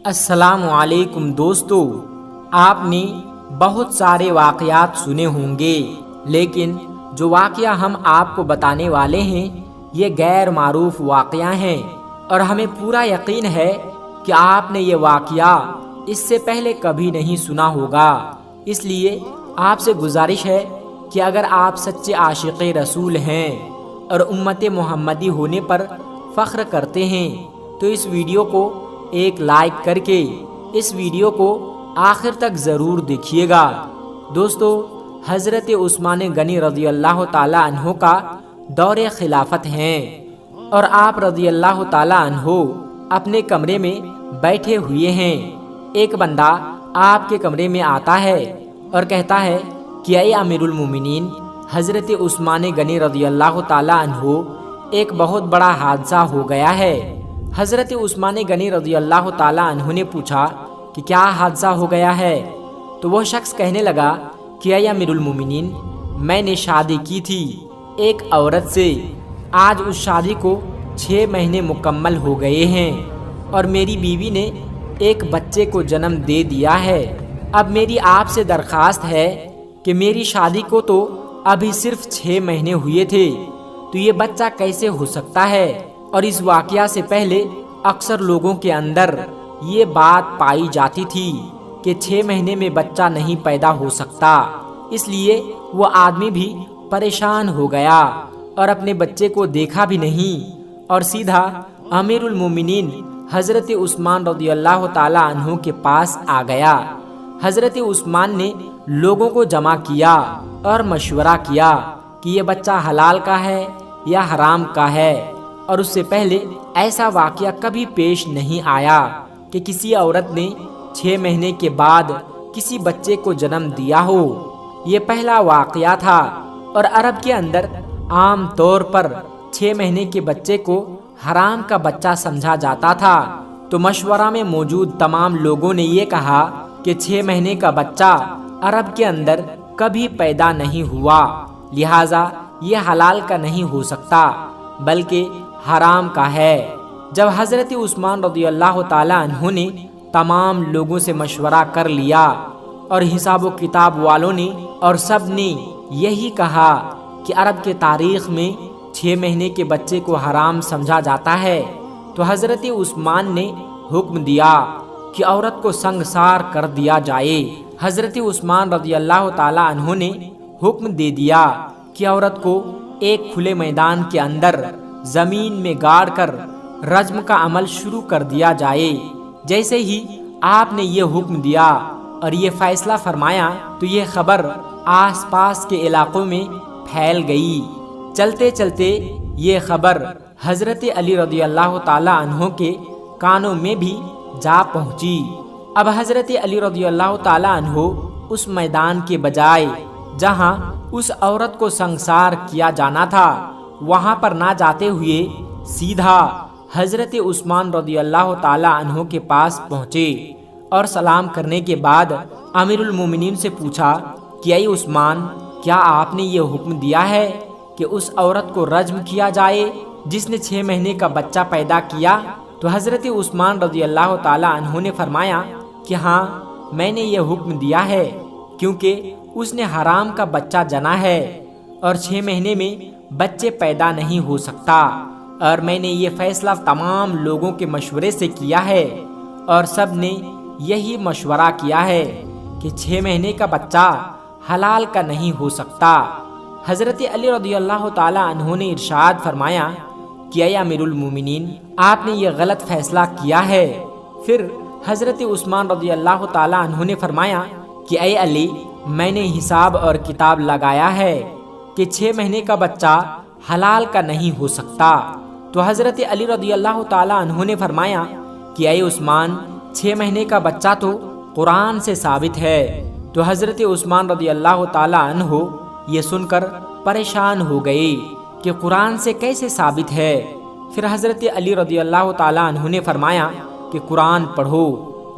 السلام علیکم دوستو، آپ نے بہت سارے واقعات سنے ہوں گے، لیکن جو واقعہ ہم آپ کو بتانے والے ہیں یہ غیر معروف واقعہ ہیں، اور ہمیں پورا یقین ہے کہ آپ نے یہ واقعہ اس سے پہلے کبھی نہیں سنا ہوگا۔ اس لیے آپ سے گزارش ہے کہ اگر آپ سچے عاشق رسول ہیں اور امت محمدی ہونے پر فخر کرتے ہیں تو اس ویڈیو کو ایک لائک کر کے اس ویڈیو کو آخر تک ضرور دیکھیے گا۔ دوستو، حضرت عثمان غنی رضی اللہ تعالی عنہ کا دور خلافت ہیں، اور آپ رضی اللہ تعالی عنہ اپنے کمرے میں بیٹھے ہوئے ہیں۔ ایک بندہ آپ کے کمرے میں آتا ہے اور کہتا ہے کہ اے امیر المومنین، حضرت عثمان غنی رضی اللہ تعالی عنہ ایک بہت بڑا حادثہ ہو گیا ہے۔ حضرت عثمان غنی رضی اللہ تعالی عنہ نے پوچھا کہ کیا حادثہ ہو گیا ہے؟ تو وہ شخص کہنے لگا کہ اے امیر المومنین، میں نے شادی کی تھی ایک عورت سے، آج اس شادی کو 6 مہینے مکمل ہو گئے ہیں اور میری بیوی نے ایک بچے کو جنم دے دیا ہے۔ اب میری آپ سے درخواست ہے کہ میری شادی کو تو ابھی صرف 6 مہینے ہوئے تھے، تو یہ بچہ کیسے ہو سکتا ہے؟ اور اس واقعہ سے پہلے اکثر لوگوں کے اندر یہ بات پائی جاتی تھی کہ 6 مہینے میں بچہ نہیں پیدا ہو سکتا، اس لیے وہ آدمی بھی پریشان ہو گیا اور اپنے بچے کو دیکھا بھی نہیں اور سیدھا امیر المومنین حضرت عثمان رضی اللہ تعالی عنہ کے پاس آ گیا۔ حضرت عثمان نے لوگوں کو جمع کیا اور مشورہ کیا کہ یہ بچہ حلال کا ہے یا حرام کا ہے، اور اس سے پہلے ایسا واقعہ کبھی پیش نہیں آیا کہ کسی عورت نے 6 مہینے کے بعد کسی بچے کو جنم دیا ہو۔ یہ پہلا واقعہ تھا، اور عرب کے اندر عام طور پر 6 مہینے کے بچے کو حرام کا بچہ سمجھا جاتا تھا۔ تو مشورہ میں موجود تمام لوگوں نے یہ کہا کہ 6 مہینے کا بچہ عرب کے اندر کبھی پیدا نہیں ہوا، لہٰذا یہ حلال کا نہیں ہو سکتا بلکہ حرام کا ہے۔ جب حضرت عثمان رضی اللہ تعالی عنہ نے تمام لوگوں سے مشورہ کر لیا اور حساب و کتاب والوں نے اور سب نے یہی کہا کہ عرب کے تاریخ میں 6 مہینے کے بچے کو حرام سمجھا جاتا ہے، تو حضرت عثمان نے حکم دیا کہ عورت کو سنگسار کر دیا جائے۔ حضرت عثمان رضی اللہ تعالی عنہ نے حکم دے دیا کہ عورت کو ایک کھلے میدان کے اندر زمین میں گاڑ کر رجم کا عمل شروع کر دیا جائے۔ جیسے ہی آپ نے یہ حکم دیا اور یہ فیصلہ فرمایا تو یہ خبر آس پاس کے علاقوں میں پھیل گئی۔ چلتے چلتے یہ خبر حضرت علی رضی اللہ تعالی عنہ کے کانوں میں بھی جا پہنچی۔ اب حضرت علی رضی اللہ تعالی عنہ اس میدان کے بجائے جہاں اس عورت کو سنگسار کیا جانا تھا وہاں پر نہ جاتے ہوئے سیدھا حضرت عثمان رضی اللہ تعالی عنہ کے پاس پہنچے اور سلام کرنے کے بعد امیر المومنین سے پوچھا کہ اے عثمان، کیا آپ نے یہ حکم دیا ہے کہ اس عورت کو رجم کیا جائے جس نے 6 مہینے کا بچہ پیدا کیا؟ تو حضرت عثمان رضی اللہ تعالی عنہ نے فرمایا کہ ہاں، میں نے یہ حکم دیا ہے، کیونکہ اس نے حرام کا بچہ جنا ہے اور 6 مہینے میں بچے پیدا نہیں ہو سکتا، اور میں نے یہ فیصلہ تمام لوگوں کے مشورے سے کیا ہے اور سب نے یہی مشورہ کیا ہے کہ 6 مہینے کا بچہ حلال کا نہیں ہو سکتا۔ حضرت علی رضی اللہ تعالی عنہ نے ارشاد فرمایا کہ اے امیر المومنین، آپ نے یہ غلط فیصلہ کیا ہے۔ پھر حضرت عثمان رضی اللہ تعالی عنہ نے فرمایا کہ اے علی، میں نے حساب اور کتاب لگایا ہے کہ 6 مہینے کا بچہ حلال کا نہیں ہو سکتا۔ تو حضرت علی رضی اللہ تعالی عنہ نے فرمایا کہ اے عثمان، 6 مہینے کا بچہ تو قرآن سے ثابت ہے۔ تو حضرت عثمان رضی اللہ تعالی عنہ یہ سن کر پریشان ہو گئے کہ قرآن سے کیسے ثابت ہے۔ پھر حضرت علی رضی اللہ تعالی عنہ نے فرمایا کہ قرآن پڑھو،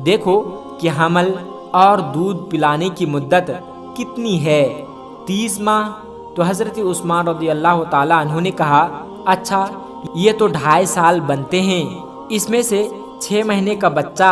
دیکھو کہ حمل اور دودھ پلانے کی مدت کتنی ہے، 30 ماہ۔ تو حضرت عثمان رضی اللہ تعالی عنہ نے کہا، اچھا، یہ تو 2.5 سال بنتے ہیں، اس میں سے 6 مہینے کا بچہ